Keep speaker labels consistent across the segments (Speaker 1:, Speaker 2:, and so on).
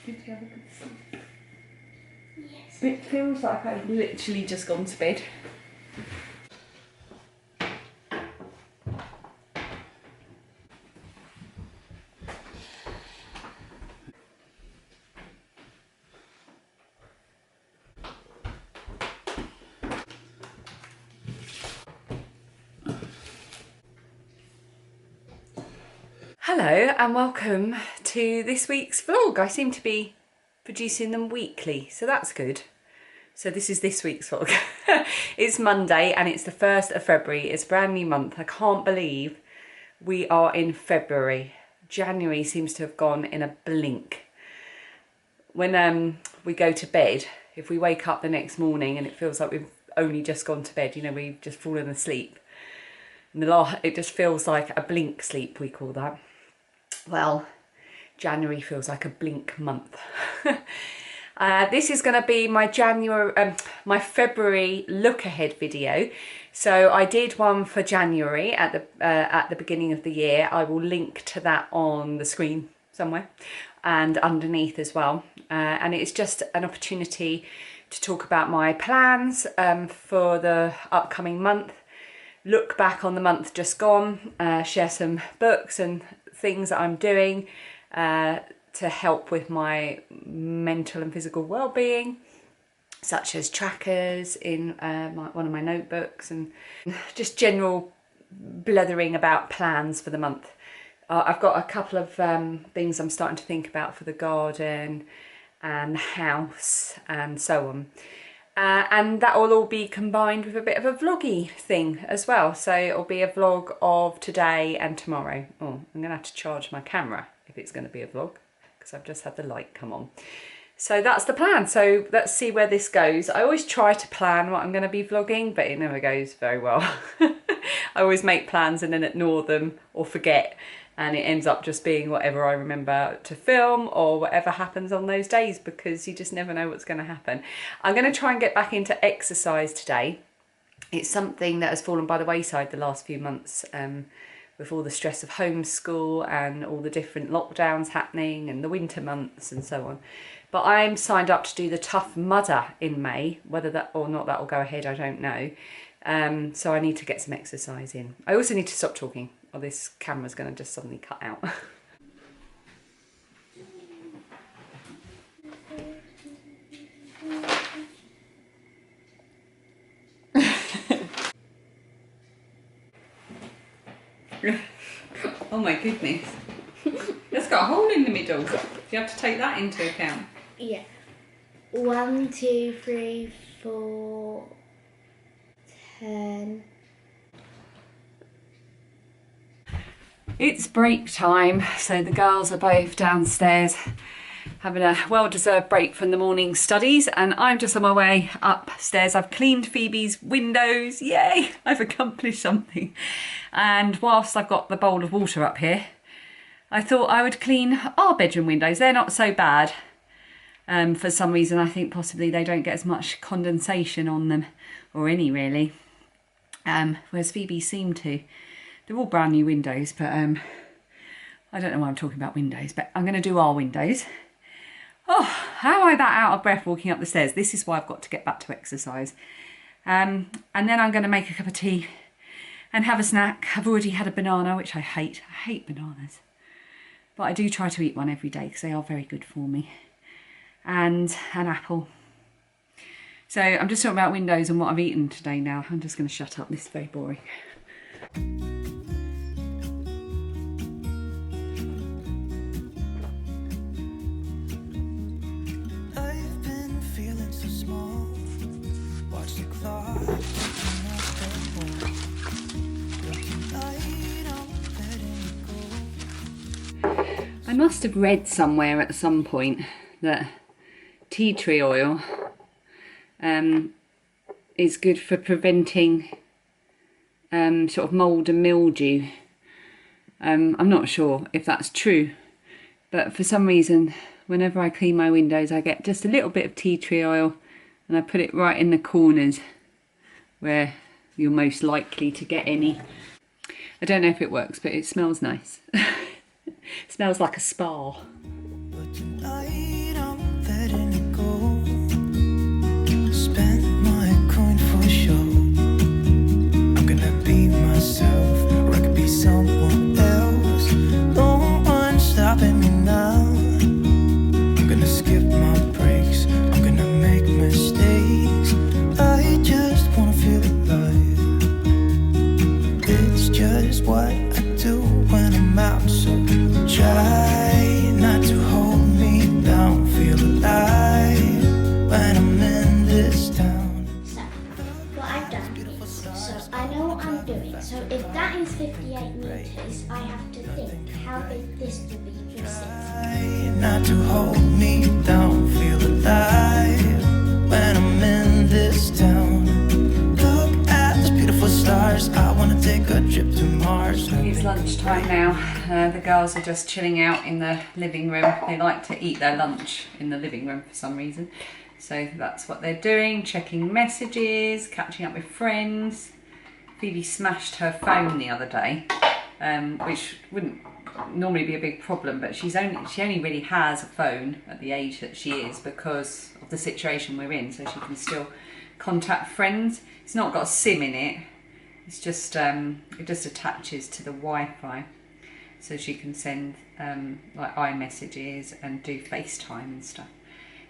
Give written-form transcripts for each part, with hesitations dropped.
Speaker 1: Did you have a good sleep?
Speaker 2: Yes.
Speaker 1: It feels like I've literally just gone to bed. Hello and welcome to this week's vlog. I seem to be producing them weekly, so that's good. So this is this week's vlog. It's Monday and it's the 1st of February. It's a brand new month. I can't believe we are in February. January seems to have gone in a blink. When we go to bed, if we wake up the next morning and it feels like we've only just gone to bed, you know, we've just fallen asleep. And it just feels like a blink sleep, we call that. Well, January feels like a blink month. This is going to be my my February look ahead video. So I did one for January at the beginning of the year. I will link to that on the screen somewhere and underneath as well. And it's just an opportunity to talk about my plans for the upcoming month. Look back on the month just gone, share some books and things that I'm doing to help with my mental and physical well-being, such as trackers in one of my notebooks, and just general blethering about plans for the month. I've got a couple of things I'm starting to think about for the garden and the house and so on. And that will all be combined with a bit of a vloggy thing as well. So it'll be a vlog of today and tomorrow. Oh, I'm going to have to charge my camera if it's going to be a vlog, because I've just had the light come on. So that's the plan. So let's see where this goes. I always try to plan what I'm going to be vlogging, but it never goes very well. I always make plans and then ignore them or forget. And it ends up just being whatever I remember to film or whatever happens on those days, because you just never know what's going to happen. I'm going to try and get back into exercise today. It's something that has fallen by the wayside the last few months with all the stress of homeschool and all the different lockdowns happening and the winter months and so on. But I'm signed up to do the Tough Mudder in May. Whether that or not that will go ahead, I don't know. So I need to get some exercise in. I also need to stop talking, or this camera's going to just suddenly cut out. Oh my goodness. It's got a hole in the middle. You have to take that into account.
Speaker 2: Yeah. 1, 2, 3, 4, 10.
Speaker 1: It's break time, so the girls are both downstairs having a well-deserved break from the morning studies, and I'm just on my way upstairs. I've cleaned Phoebe's windows, yay! I've accomplished something. And whilst I've got the bowl of water up here, I thought I would clean our bedroom windows. They're not so bad. For some reason, I think possibly they don't get as much condensation on them, or any really, whereas Phoebe seemed to. They're all brand new windows, but I don't know why I'm talking about windows, but I'm going to do our windows. Oh, how am I that out of breath walking up the stairs? This is why I've got to get back to exercise. And then I'm going to make a cup of tea and have a snack. I've already had a banana, which I hate. I hate bananas. But I do try to eat one every day because they are very good for me. And an apple. So I'm just talking about windows and what I've eaten today now. I'm just going to shut up. This is very boring.
Speaker 3: I've been feeling so small. Watch the clock.
Speaker 1: I must have read somewhere at some point that tea tree oil is good for preventing sort of mould and mildew. I'm not sure if that's true, but for some reason whenever I clean my windows I get just a little bit of tea tree oil and I put it right in the corners where you're most likely to get any. I don't know if it works, but it smells nice. It smells like a spa.
Speaker 3: But tonight
Speaker 2: if that is 58 metres, I have to think how big this will be for 6.
Speaker 3: Not to hold me down, feel alive when I'm in this town. Look at those beautiful stars, I wanna take a trip to Mars.
Speaker 1: It's lunchtime now. The girls are just chilling out in the living room. They like to eat their lunch in the living room for some reason. So that's what they're doing, checking messages, catching up with friends. Phoebe smashed her phone the other day, which wouldn't normally be a big problem, but she only really has a phone at the age that she is because of the situation we're in, so she can still contact friends. It's not got a SIM in it. It's just it just attaches to the Wi-Fi, so she can send like iMessages and do FaceTime and stuff.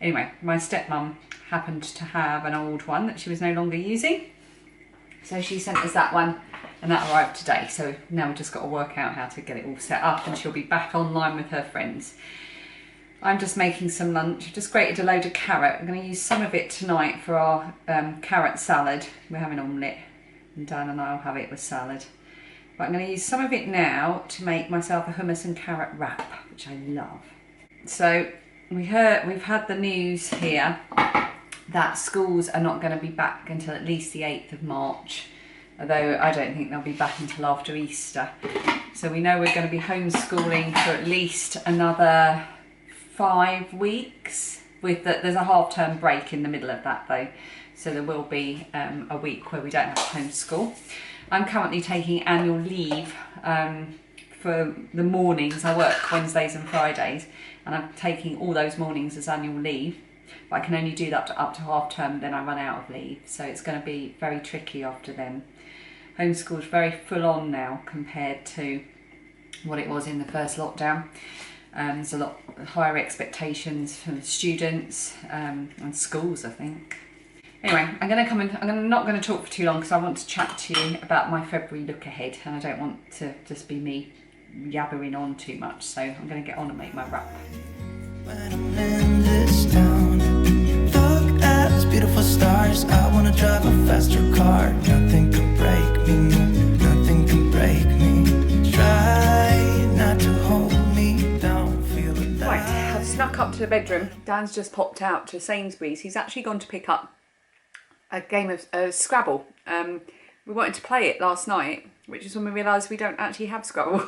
Speaker 1: Anyway, my stepmum happened to have an old one that she was no longer using, so she sent us that one, and that arrived today. So now we've just got to work out how to get it all set up, and she'll be back online with her friends. I'm just making some lunch. I've just grated a load of carrot. I'm going to use some of it tonight for our carrot salad. We're having omelette, and Dan and I will have it with salad. But I'm going to use some of it now to make myself a hummus and carrot wrap, which I love. So we've had the news here that schools are not going to be back until at least the 8th of March, although I don't think they'll be back until after Easter. So we know we're going to be homeschooling for at least another 5 weeks. There's a half-term break in the middle of that though, so there will be a week where we don't have to homeschool. I'm currently taking annual leave for the mornings. I work Wednesdays and Fridays, and I'm taking all those mornings as annual leave, but I can only do that up to half term, then I run out of leave, so it's going to be very tricky after then. Homeschool's very full on now compared to what it was in the first lockdown. There's a lot higher expectations from the students and schools, I think. Anyway, I'm not going to talk for too long because I want to chat to you about my February look ahead, and I don't want to just be me yabbering on too much, so I'm going to get on and make my wrap.
Speaker 3: When I'm in this town, look at those beautiful stars, I wanna drive a faster car. Nothing can break me, no, nothing can break me. Try not to hold me down, feel alive.
Speaker 1: Right, I've snuck up to the bedroom. Dan's just popped out to Sainsbury's. He's actually gone to pick up a game of Scrabble. We wanted to play it last night, which is when we realised we don't actually have Scrabble.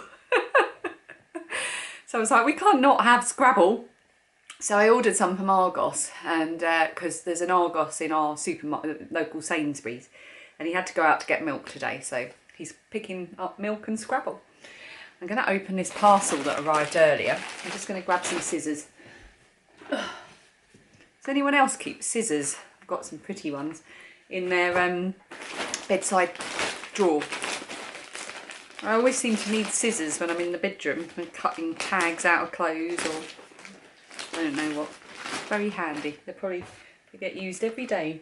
Speaker 1: So I was like, we can't not have Scrabble. So I ordered some from Argos, and because there's an Argos in our supermarket, local Sainsbury's, and he had to go out to get milk today, so he's picking up milk and Scrabble. I'm going to open this parcel that arrived earlier. I'm just going to grab some scissors. Does anyone else keep scissors? I've got some pretty ones in their bedside drawer. I always seem to need scissors when I'm in the bedroom and cutting tags out of clothes, or I don't know what. Very handy. They get used every day,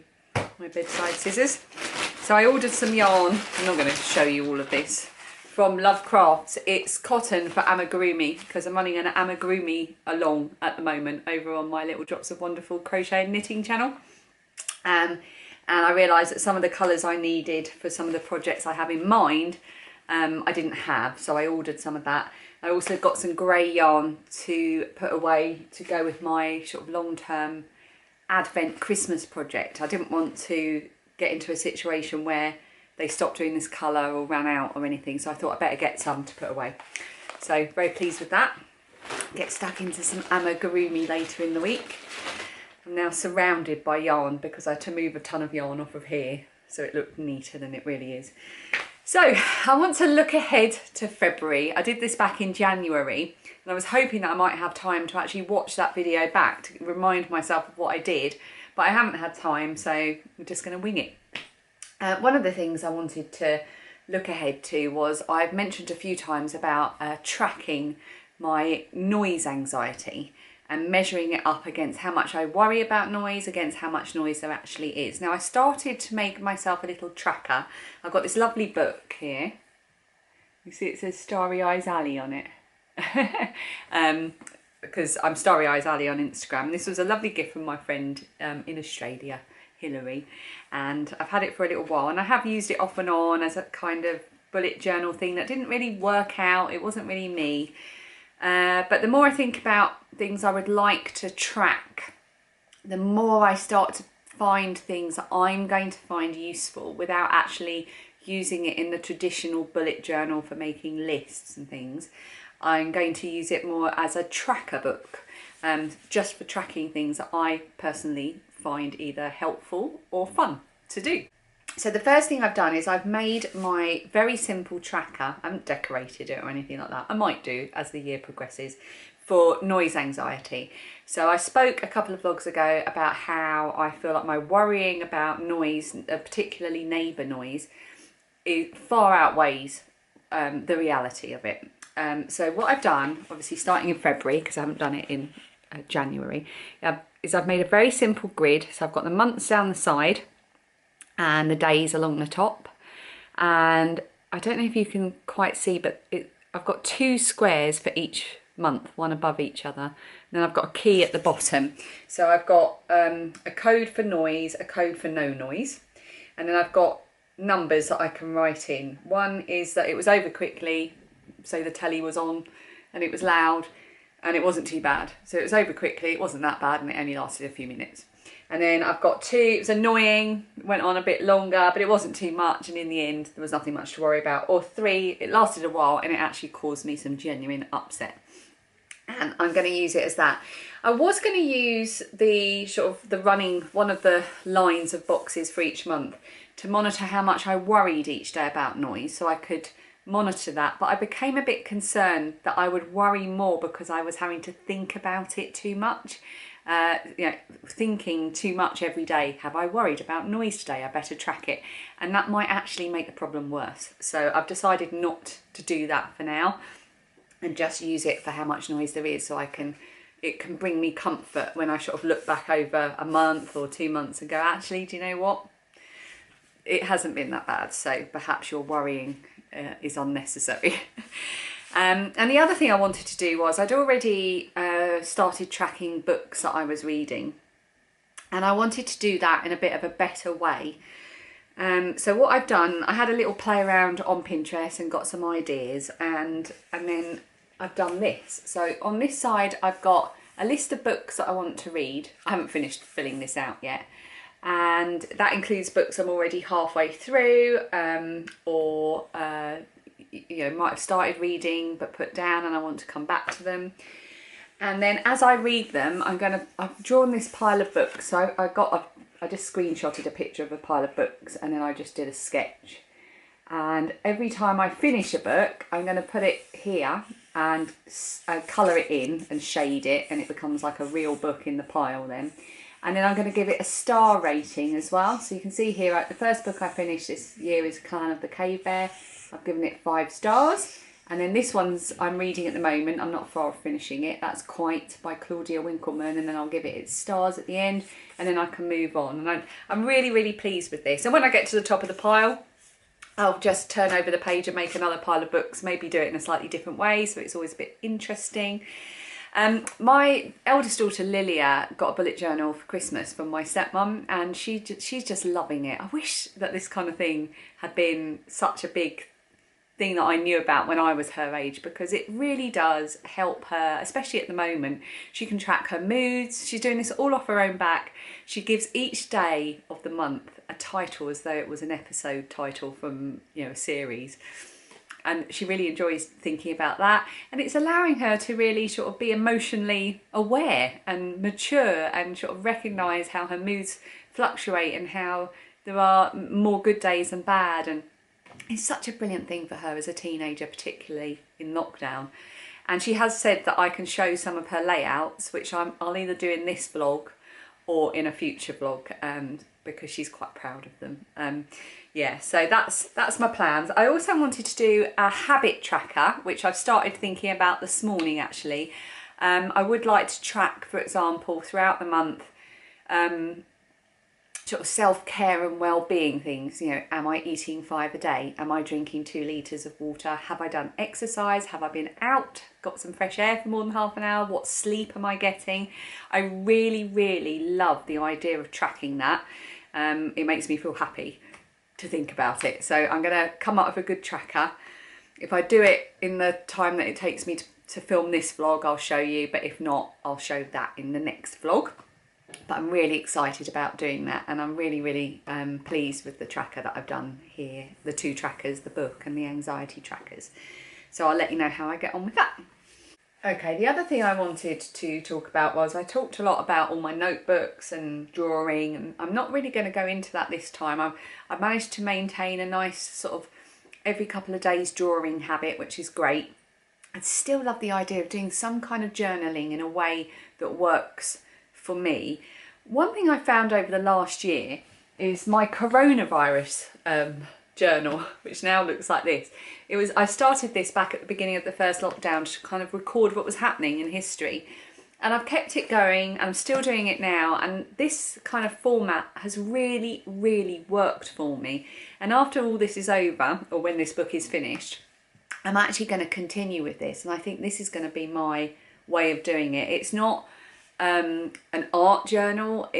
Speaker 1: my bedside scissors. So I ordered some yarn. I'm not going to show you all of this. From Love Crafts. It's cotton for amigurumi, because I'm running an amigurumi along at the moment over on my Little Drops of Wonderful Crochet and Knitting channel. And I realised that some of the colours I needed for some of the projects I have in mind, I didn't have, so I ordered some of that. I also got some grey yarn to put away to go with my sort of long-term Advent Christmas project. I didn't want to get into a situation where they stopped doing this colour or ran out or anything, so I thought I'd better get some to put away. So very pleased with that. Get stuck into some amigurumi later in the week. I'm now surrounded by yarn because I had to move a ton of yarn off of here so it looked neater than it really is. So I want to look ahead to February. I did this back in January, and I was hoping that I might have time to actually watch that video back to remind myself of what I did, but I haven't had time, so I'm just going to wing it. One of the things I wanted to look ahead to was, I've mentioned a few times about tracking my noise anxiety and measuring it up against how much I worry about noise, against how much noise there actually is. Now I started to make myself a little tracker. I've got this lovely book here. You see it says Starry Eyes Ali on it. Because I'm Starry Eyes Ali on Instagram. This was a lovely gift from my friend in Australia, Hilary, and I've had it for a little while, and I have used it off and on as a kind of bullet journal thing that didn't really work out. It wasn't really me. But the more I think about things I would like to track, the more I start to find things that I'm going to find useful without actually using it in the traditional bullet journal for making lists and things. I'm going to use it more as a tracker book, just for tracking things that I personally find either helpful or fun to do. So the first thing I've done is I've made my very simple tracker. I haven't decorated it or anything like that. I might do as the year progresses, for noise anxiety. So I spoke a couple of vlogs ago about how I feel like my worrying about noise, particularly neighbour noise, it far outweighs the reality of it. So what I've done, obviously starting in February, because I haven't done it in January, is I've made a very simple grid. So I've got the months down the side and the days along the top. And I don't know if you can quite see, but I've got 2 squares for each month, one above each other. And then I've got a key at the bottom. So I've got a code for noise, a code for no noise. And then I've got numbers that I can write in. One is that it was over quickly, so the telly was on and it was loud and it wasn't too bad. So it was over quickly, it wasn't that bad, and it only lasted a few minutes. And then I've got 2, it was annoying, went on a bit longer, but it wasn't too much, and in the end there was nothing much to worry about. Or 3, it lasted a while and it actually caused me some genuine upset. And I'm going to use it as that. I was going to use the sort of the running, one of the lines of boxes for each month to monitor how much I worried each day about noise, so I could monitor that. But I became a bit concerned that I would worry more because I was having to think about it too much. Thinking too much every day. Have I worried about noise today? I better track it. And that might actually make the problem worse. So I've decided not to do that for now, and just use it for how much noise there is, so it can bring me comfort when I sort of look back over a month or 2 months and go, actually, do you know what? It hasn't been that bad, so perhaps your worrying is unnecessary. And the other thing I wanted to do was I'd already started tracking books that I was reading, and I wanted to do that in a bit of a better way. So what I've done, I had a little play around on Pinterest and got some ideas, and then I've done this. So on this side I've got a list of books that I want to read. I haven't finished filling this out yet, and that includes books I'm already halfway through, or might have started reading but put down and I want to come back to them. And then as I read them, I've drawn this pile of books. So I just screenshotted a picture of a pile of books, and then I just did a sketch. And every time I finish a book, I'm going to put it here and colour it in and shade it, and it becomes like a real book in the pile then. And then I'm going to give it a star rating as well. So you can see here, the first book I finished this year is Clan of the Cave Bear. I've given it 5 stars. And then this one's I'm reading at the moment. I'm not far off finishing it. That's Quite by Claudia Winkleman. And then I'll give it its stars at the end. And then I can move on. And I'm really, really pleased with this. And when I get to the top of the pile, I'll just turn over the page and make another pile of books. Maybe do it in a slightly different way, so it's always a bit interesting. My eldest daughter Lilia got a bullet journal for Christmas from my stepmom, and she's just loving it. I wish that this kind of thing had been such a big thing that I knew about when I was her age, because it really does help her, especially at the moment. She can track her moods. She's doing this all off her own back. She gives each day of the month a title as though it was an episode title from a series. And she really enjoys thinking about that, and it's allowing her to really sort of be emotionally aware and mature and sort of recognise how her moods fluctuate and how there are more good days than bad. And it's such a brilliant thing for her as a teenager, particularly in lockdown. And she has said that I can show some of her layouts, which I'll either do in this vlog or in a future vlog, because she's quite proud of them. So that's my plans. I also wanted to do a habit tracker, which I've started thinking about this morning actually. I would like to track, for example, throughout the month, sort of self-care and well-being things. Am I eating 5 a day? Am I drinking 2 litres of water? Have I done exercise? Have I been out, got some fresh air for more than half an hour? What sleep am I getting? I really, really love the idea of tracking that. It makes me feel happy. to think about it. So I'm going to come up with a good tracker. If I do it in the time that it takes me to film this vlog, I'll show you, but if not, I'll show that in the next vlog. But I'm really excited about doing that, and I'm really pleased with the tracker that I've done here, the 2 trackers, the book and the anxiety trackers. So I'll let you know how I get on with that. Okay, the other thing I wanted to talk about was I talked a lot about all my notebooks and drawing, and I'm not really going to go into that this time. I've managed to maintain a nice sort of every couple of days drawing habit, which is great. I still love the idea of doing some kind of journaling in a way that works for me. One thing I found over the last year is my coronavirus journal, which now looks like this. I started this back at the beginning of the first lockdown to kind of record what was happening in history, and I've kept it going and I'm still doing it now, and this kind of format has really worked for me. And after all this is over, or when this book is finished, I'm actually going to continue with this, and I think this is going to be my way of doing it. It's not an art journal,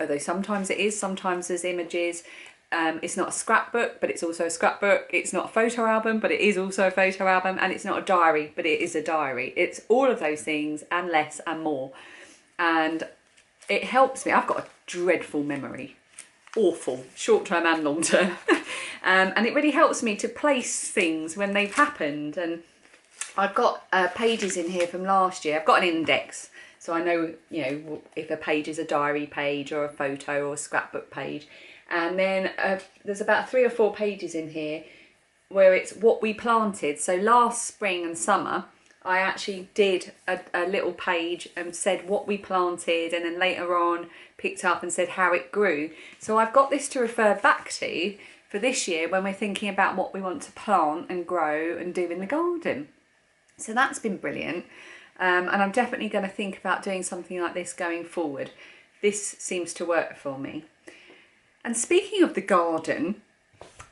Speaker 1: although sometimes it is, sometimes there's images. It's not a scrapbook, but it's also a scrapbook. It's not a photo album, but it is also a photo album. And it's not a diary, but it is a diary. It's all of those things and less and more. And it helps me. I've got a dreadful memory. Awful, short-term and long-term. And it really helps me to place things when they've happened. And I've got pages in here from last year. I've got an index, so I know, you know, if a page is a diary page or a photo or a scrapbook page. And then there's about 3 or 4 pages in here where it's what we planted. So last spring and summer, I actually did a little page and said what we planted, and then later on picked up and said how it grew. So I've got this to refer back to for this year when we're thinking about what we want to plant and grow and do in the garden. So that's been brilliant. And I'm definitely going to think about doing something like this going forward. This seems to work for me. And speaking of the garden,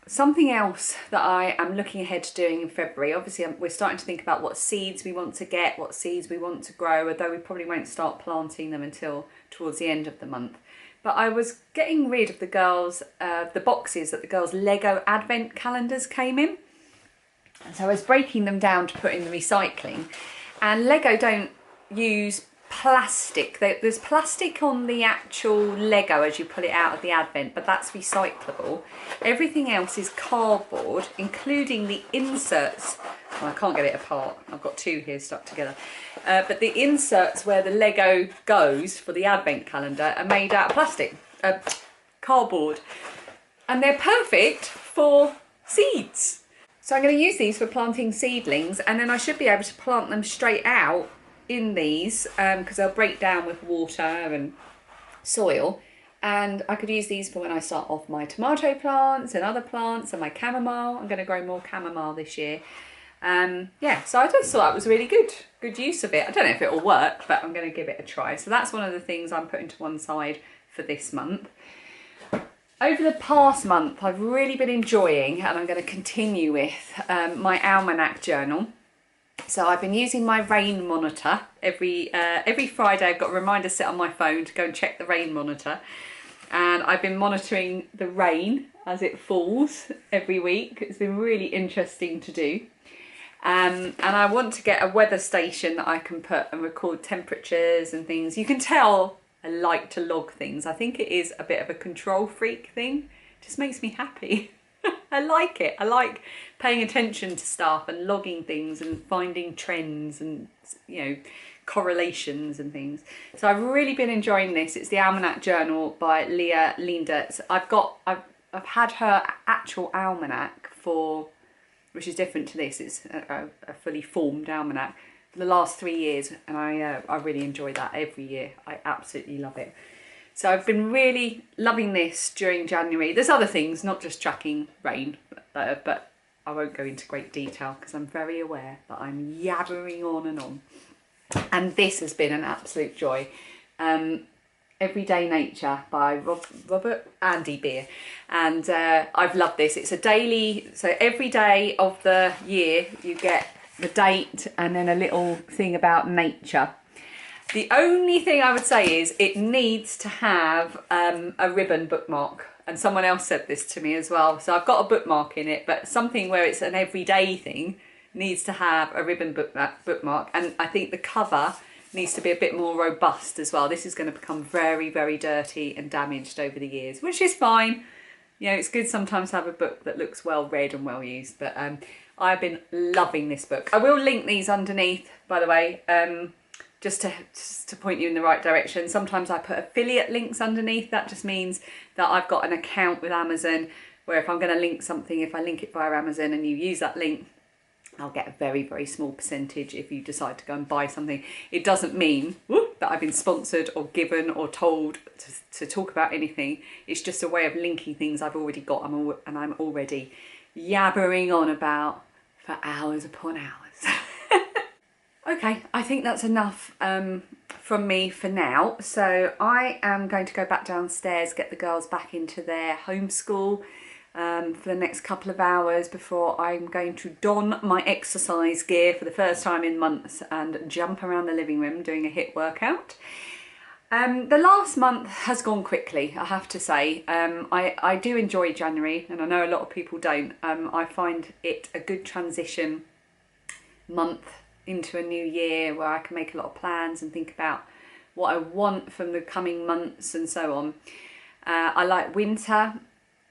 Speaker 1: something else that I am looking ahead to doing in February, obviously we're starting to think about what seeds we want to get, what seeds we want to grow, although we probably won't start planting them until towards the end of the month. But I was getting rid of the boxes that the girls' Lego advent calendars came in. And so I was breaking them down to put in the recycling. And Lego don't use plastic. There's plastic on the actual Lego as you pull it out of the advent, but that's recyclable. Everything else is cardboard, including the inserts. Well, I can't get it apart. I've got 2 here stuck together. But the inserts where the Lego goes for the advent calendar are made out of plastic, cardboard. And they're perfect for seeds. So I'm going to use these for planting seedlings, and then I should be able to plant them straight out in these because they'll break down with water and soil, and I could use these for when I start off my tomato plants and other plants and my chamomile. I'm going to grow more chamomile this year. Yeah, so I just thought it was really good use of it. I don't know if it will work, but I'm going to give it a try. So that's one of the things I'm putting to one side for this month. Over the past month, I've really been enjoying, and I'm going to continue with, my almanac journal. So I've been using my rain monitor. Every Friday I've got a reminder set on my phone to go and check the rain monitor. And I've been monitoring the rain as it falls every week. It's been really interesting to do. And I want to get a weather station that I can put and record temperatures and things. You can tell I like to log things. I think it is a bit of a control freak thing. It just makes me happy. I like it. I like paying attention to stuff and logging things and finding trends and, you know, correlations and things. So I've really been enjoying this. It's the Almanac Journal by Leah Leendertz. I've had her actual almanac for, which is different to this. It's a fully formed almanac for the last 3 years, and I really enjoy that every year. I absolutely love it. So I've been really loving this during January. There's other things, not just tracking rain, but I won't go into great detail because I'm very aware that I'm yabbering on and on. And this has been an absolute joy. Everyday Nature by Robert Andy Beer. And I've loved this. It's a daily, so every day of the year you get the date and then a little thing about nature. The only thing I would say is it needs to have a ribbon bookmark and someone else said this to me as well. So I've got a bookmark in it, but something where it's an everyday thing needs to have a ribbon bookmark. And I think the cover needs to be a bit more robust as well. This is going to become very, very dirty and damaged over the years, which is fine. You know, it's good sometimes to have a book that looks well read and well used, but I've been loving this book. I will link these underneath, by the way, just to point you in the right direction. Sometimes I put affiliate links underneath. That just means that I've got an account with Amazon where if I'm going to link something, if I link it via Amazon and you use that link, I'll get a very, very small percentage if you decide to go and buy something. It doesn't mean that I've been sponsored or given or told to talk about anything. It's just a way of linking things I've already got and I'm already yabbering on about for hours upon hours. Okay, I think that's enough from me for now. So I am going to go back downstairs, get the girls back into their homeschool for the next couple of hours before I'm going to don my exercise gear for the first time in months and jump around the living room doing a HIIT workout. The last month has gone quickly, I have to say. I do enjoy January, and I know a lot of people don't. I find it a good transition month into a new year where I can make a lot of plans and think about what I want from the coming months and so on. I like winter.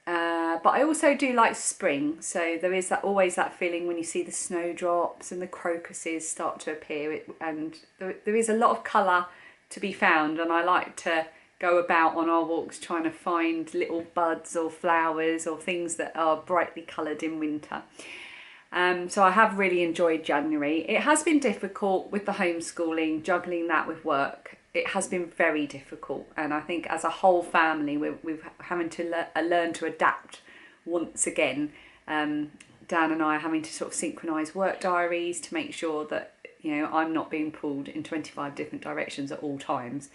Speaker 1: But I also do like spring, so there is always that feeling when you see the snowdrops and the crocuses start to appear, and there is a lot of colour to be found, and I like to go about on our walks trying to find little buds or flowers or things that are brightly coloured in winter. So I have really enjoyed January. It has been difficult with the homeschooling, juggling that with work. It has been very difficult, and I think as a whole family we're having to learn to adapt once again. Dan and I are having to sort of synchronise work diaries to make sure that, you know, I'm not being pulled in 25 different directions at all times,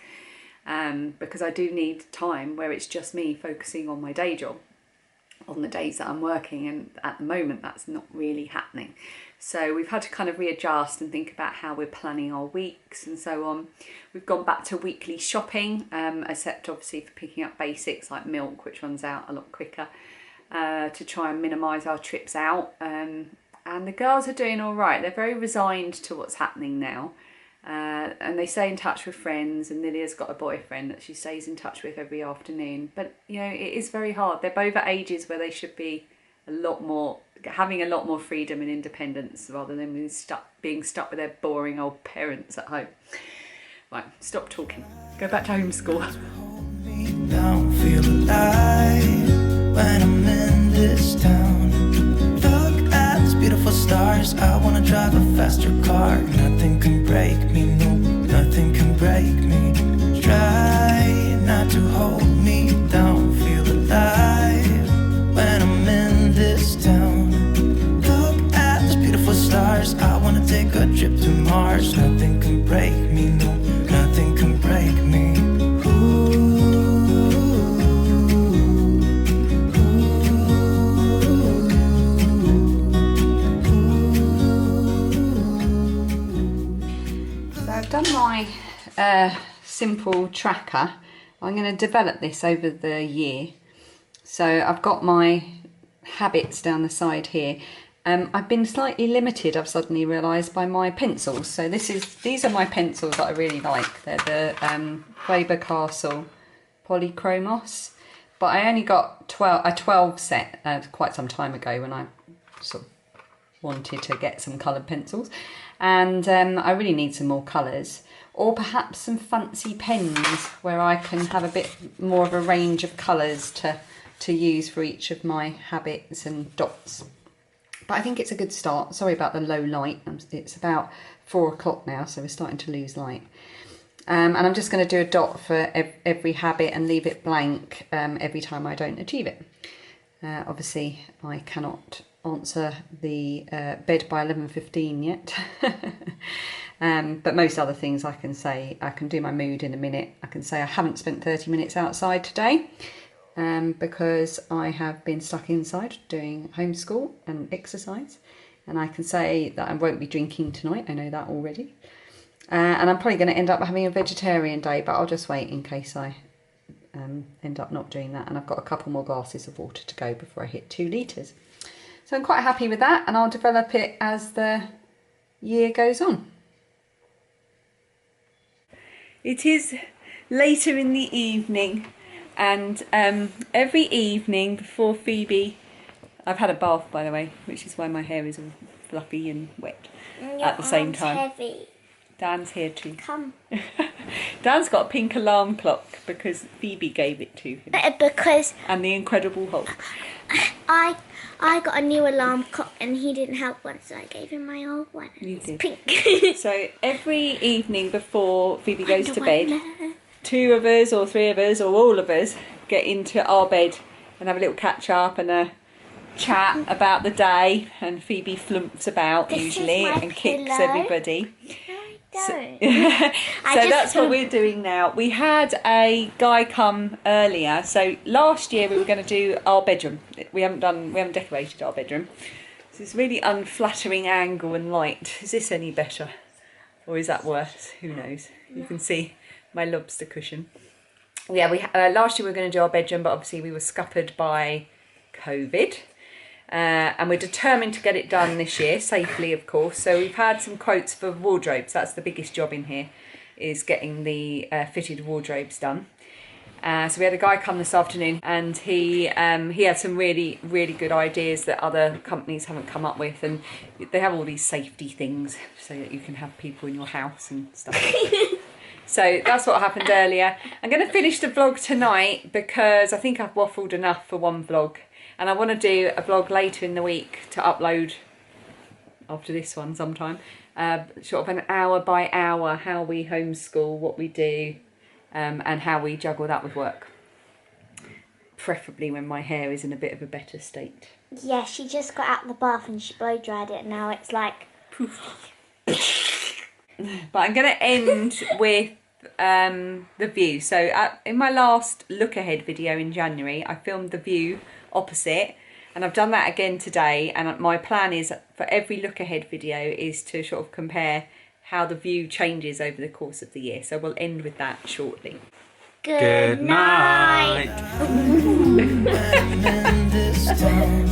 Speaker 1: because I do need time where it's just me focusing on my day job on the days that I'm working, and at the moment that's not really happening. So we've had to kind of readjust and think about how we're planning our weeks and so on. We've gone back to weekly shopping, except obviously for picking up basics like milk, which runs out a lot quicker, to try and minimise our trips out. And the girls are doing all right. They're very resigned to what's happening now. And they stay in touch with friends, and Lydia's got a boyfriend that she stays in touch with every afternoon. But, you know, it is very hard. They're both at ages where they should be having a lot more freedom and independence rather than being stuck with their boring old parents at home. Right, stop talking. Go back to homeschool.
Speaker 3: Hold me down, feel alive when I'm in this town. Look at these beautiful stars. I wanna drive a faster car. Nothing can break me, no, nothing can break me. Try not to hold me down, feel alive when I'm in this town. Look at these beautiful stars. I wanna take a trip to Mars. Nothing can break me, no, nothing can break me.
Speaker 1: So I've done my simple tracker. I'm going to develop this over the year. So I've got my habits down the side here. I've been slightly limited, I've suddenly realised, by my pencils. So these are my pencils that I really like. They're the Faber-Castell Polychromos. But I only got a 12 set quite some time ago when I sort of wanted to get some coloured pencils. And I really need some more colours. Or perhaps some fancy pens where I can have a bit more of a range of colours to use for each of my habits and dots. But I think it's a good start. Sorry about the low light. It's about 4 o'clock now, so we're starting to lose light. And I'm just going to do a dot for every habit and leave it blank every time I don't achieve it. Obviously, I cannot answer the bed by 11:15 yet. But most other things I can say. I can do my mood in a minute. I can say I haven't spent 30 minutes outside today because I have been stuck inside doing homeschool and exercise. And I can say that I won't be drinking tonight. I know that already. And I'm probably going to end up having a vegetarian day, but I'll just wait in case I end up not doing that. And I've got a couple more glasses of water to go before I hit 2 litres. So I'm quite happy with that, and I'll develop it as the year goes on. It is later in the evening, and every evening before Phoebe, I've had a bath by the way, which is why my hair is all fluffy and wet at the same time.
Speaker 2: Heavy.
Speaker 1: Dan's here too.
Speaker 2: Come.
Speaker 1: Dan's got a pink alarm clock because Phoebe gave it to him.
Speaker 2: Because
Speaker 1: And the Incredible Hulk.
Speaker 2: I got a new alarm clock and he didn't have one, so I gave him my old one.
Speaker 1: You
Speaker 2: It's
Speaker 1: did.
Speaker 2: pink.
Speaker 1: So every evening before Phoebe goes to
Speaker 2: Wonder
Speaker 1: bed,
Speaker 2: Woman.
Speaker 1: 2 of us or 3 of us or all of us get into our bed and have a little catch up and a chat about the day, and Phoebe flumps about
Speaker 2: This is
Speaker 1: usually
Speaker 2: my
Speaker 1: and kicks
Speaker 2: pillow.
Speaker 1: everybody.
Speaker 2: Don't.
Speaker 1: So that's what we're doing now. We had a guy come earlier. So last year we were going to do our bedroom. We haven't decorated our bedroom. So it's really unflattering angle and light. Is this any better? Or is that worse? Who knows? You can see my lobster cushion. Yeah, last year we were going to do our bedroom, but obviously we were scuppered by COVID. And we're determined to get it done this year, safely of course. So we've had some quotes for wardrobes. That's the biggest job in here, is getting the fitted wardrobes done. So we had a guy come this afternoon, and he had some really, really good ideas that other companies haven't come up with. And they have all these safety things so that you can have people in your house and stuff. So that's what happened earlier. I'm going to finish the vlog tonight because I think I've waffled enough for one vlog. And I want to do a vlog later in the week to upload after this one sometime. Sort of an hour by hour, how we homeschool, what we do, and how we juggle that with work. Preferably when my hair is in a bit of a better state.
Speaker 2: Yeah, she just got out of the bath and she blow dried it, and now it's like poof.
Speaker 1: But I'm going to end with the view. So in my last look ahead video in January, I filmed the view opposite, and I've done that again today, and my plan is for every look ahead video is to sort of compare how the view changes over the course of the year. So we'll end with that shortly.
Speaker 2: Good night.
Speaker 3: in this town.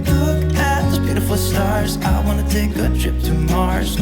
Speaker 3: Look at those beautiful stars. I wanna take a trip to Mars.